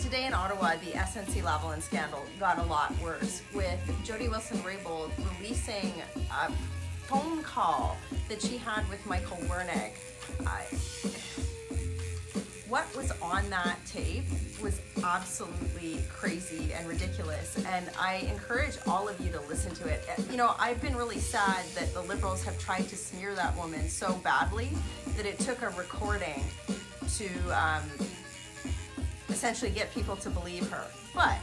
today in Ottawa, the SNC Lavalin scandal got a lot worse, with Jody Wilson-Raybould releasing a phone call that she had with Michael Wernick. What was on that tape was absolutely crazy and ridiculous, and I encourage all of you to listen to it. You know, I've been really sad that the Liberals have tried to smear that woman so badly that it took a recording to essentially get people to believe her. But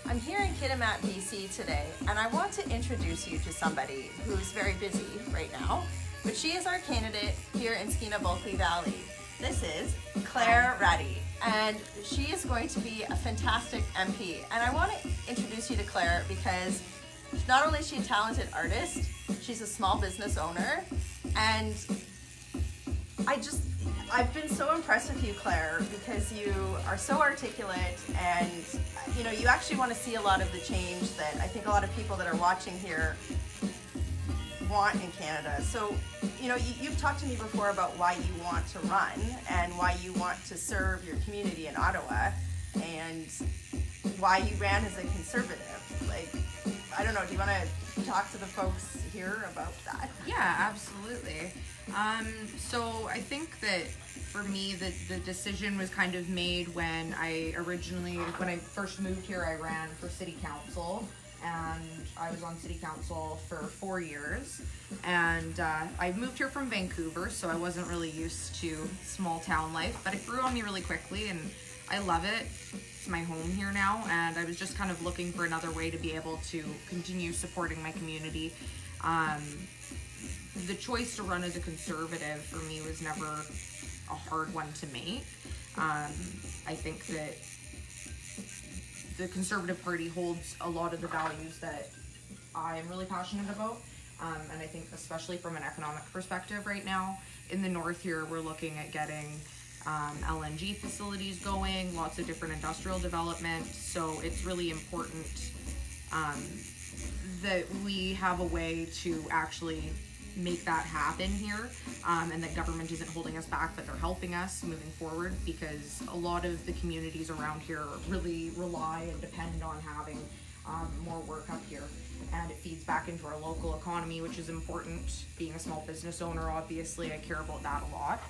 I'm here in Kitimat, BC today, and I want to introduce you to somebody who's very busy right now, but she is our candidate here in Skeena-Bulkley Valley. This is Claire Rattee, and she is going to be a fantastic MP. And I want to introduce you to Claire because not only is she a talented artist, she's a small business owner, and I've been so impressed with you, Claire, because you are so articulate, and you know, you actually want to see a lot of the change that I think a lot of people that are watching here want in Canada. So, you know, you've talked to me before about why you want to run and why you want to serve your community in Ottawa and why you ran as a Conservative. Like, I don't know, do you want to talk to the folks here about that? Yeah, absolutely. So I think that for me, the decision was kind of made when I first moved here, I ran for city council, and I was on city council for 4 years, and I moved here from Vancouver, so I wasn't really used to small town life, but it grew on me really quickly, and I love it. It's my home here now, and I was just kind of looking for another way to be able to continue supporting my community. The choice to run as a Conservative for me was never a hard one to make. I think that the Conservative Party holds a lot of the values that I'm really passionate about, and I think especially from an economic perspective right now, in the north here, we're looking at getting LNG facilities going, lots of different industrial development, so it's really important that we have a way to actually make that happen here, and that government isn't holding us back, but they're helping us moving forward, because a lot of the communities around here really rely and depend on having more work up here, and it feeds back into our local economy, which is important. Being a small business owner, obviously I care about that a lot.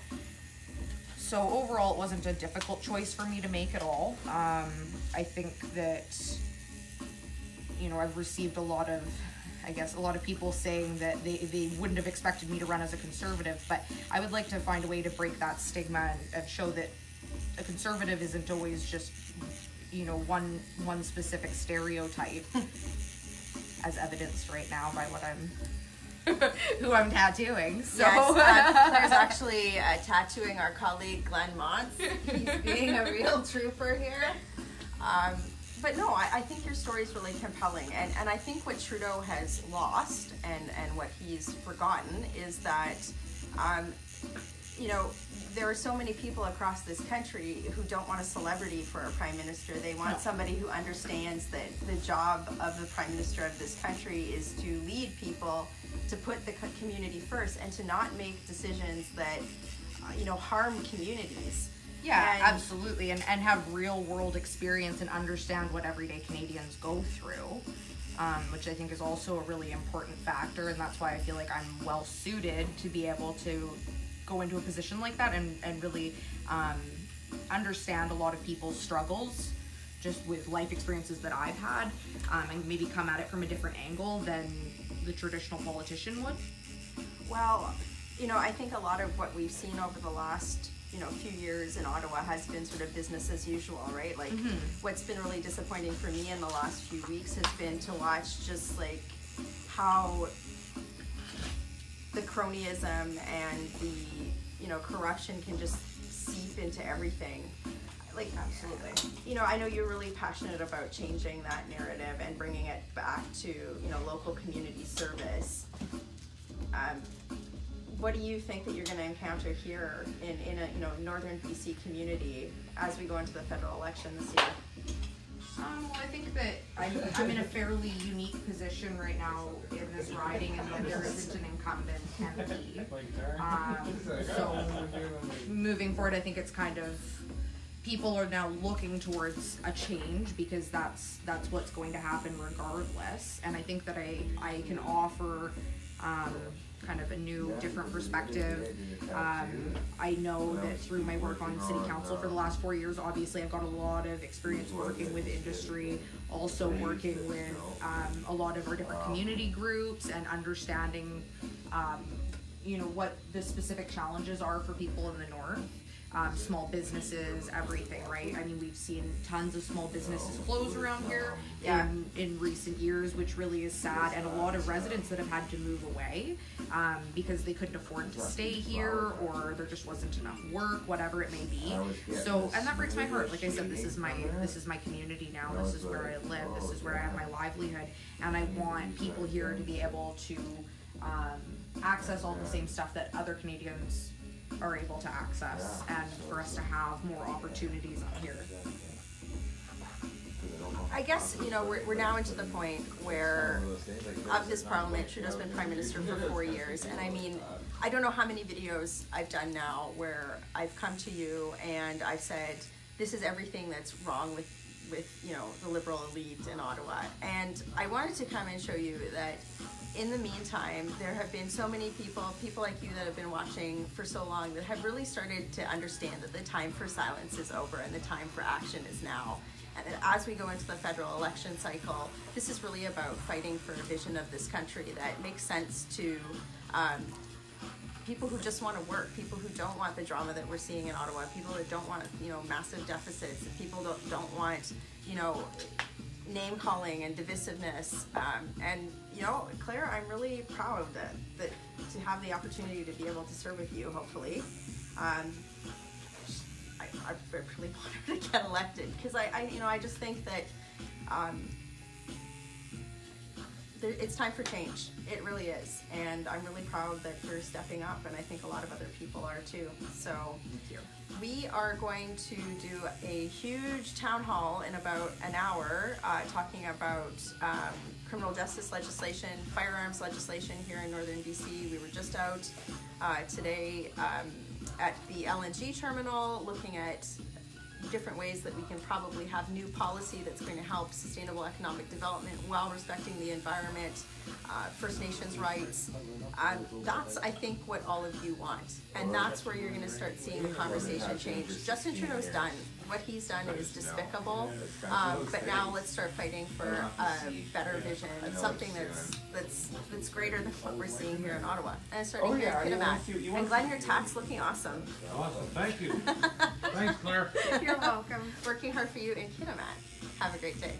So overall, it wasn't a difficult choice for me to make at all. I think that, you know, I've received a lot of people saying that they wouldn't have expected me to run as a Conservative, but I would like to find a way to break that stigma and show that a Conservative isn't always just, you know, one specific stereotype, as evidenced right now by what who I'm tattooing. So yes, there's actually tattooing our colleague Glenn Montz. He's being a real trooper here. But no, I think your story is really compelling, and I think what Trudeau has lost and what he's forgotten is that, you know, there are so many people across this country who don't want a celebrity for a prime minister. They want somebody who understands that the job of the prime minister of this country is to lead people, to put the community first, and to not make decisions that, you know, harm communities. Yeah, absolutely, and have real world experience and understand what everyday Canadians go through, which I think is also a really important factor, and that's why I feel like I'm well suited to be able to go into a position like that and really understand a lot of people's struggles just with life experiences that I've had, and maybe come at it from a different angle than the traditional politician would. Well, you know, I think a lot of what we've seen over the last, you know, few years in Ottawa has been sort of business as usual, right? Like, what's been really disappointing for me in the last few weeks has been to watch just like how the cronyism and the, you know, corruption can just seep into everything. Like, absolutely. You know, I know you're really passionate about changing that narrative and bringing it back to, you know, local community service. What do you think that you're going to encounter here in a, you know, northern BC community as we go into the federal election this year? Well, I think that I'm in a fairly unique position right now in this riding, and that there isn't an incumbent MP. So moving forward, I think it's kind of people are now looking towards a change because that's what's going to happen regardless. And I think that I can offer kind of a new, different perspective. I know that through my work on city council for the last 4 years, obviously I've got a lot of experience working with industry, also working with a lot of our different community groups and understanding you know, what the specific challenges are for people in the north. Small businesses, everything, right? I mean, we've seen tons of small businesses close around here in recent years, which really is sad, and a lot of residents that have had to move away because they couldn't afford to stay here, or there just wasn't enough work, whatever it may be. So, and that breaks my heart. Like I said, this is my community now. This is where I live. This is where I have my livelihood, and I want people here to be able to access all the same stuff that other Canadians are able to access, and for us to have more opportunities up here. I guess, you know, we're now into the point where of this parliament, Trudeau's been prime minister for 4 years, and I mean, I don't know how many videos I've done now where I've come to you and I've said, this is everything that's wrong with you know, the Liberal elite in Ottawa. And I wanted to come and show you that in the meantime, there have been so many people like you that have been watching for so long that have really started to understand that the time for silence is over and the time for action is now. And that as we go into the federal election cycle, this is really about fighting for a vision of this country that makes sense to people who just want to work, people who don't want the drama that we're seeing in Ottawa, people that don't want, you know, massive deficits, people don't want, you know, name calling and divisiveness. And you know, Claire, I'm really proud that to have the opportunity to be able to serve with you, hopefully. I really want her to get elected because I just think that it's time for change. It really is, and I'm really proud that you're stepping up, and I think a lot of other people are too. So Thank you. we are going to do a huge town hall in about an hour, talking about criminal justice legislation, firearms legislation here in northern BC. We were just out today at the LNG terminal looking at different ways that we can probably have new policy that's going to help sustainable economic development while respecting the environment, First Nations rights. That's, I think, what all of you want. And that's where you're going to start seeing the conversation change. Justin Trudeau's done. What he's done is despicable. But now let's start fighting for a better vision, something that's greater than what we're seeing here in Ottawa. And starting here in Kitimat. And Glenn, your tax looking awesome. Awesome, thank you. Thanks, Claire. You're welcome. Working hard for you in Kitimat. Have a great day.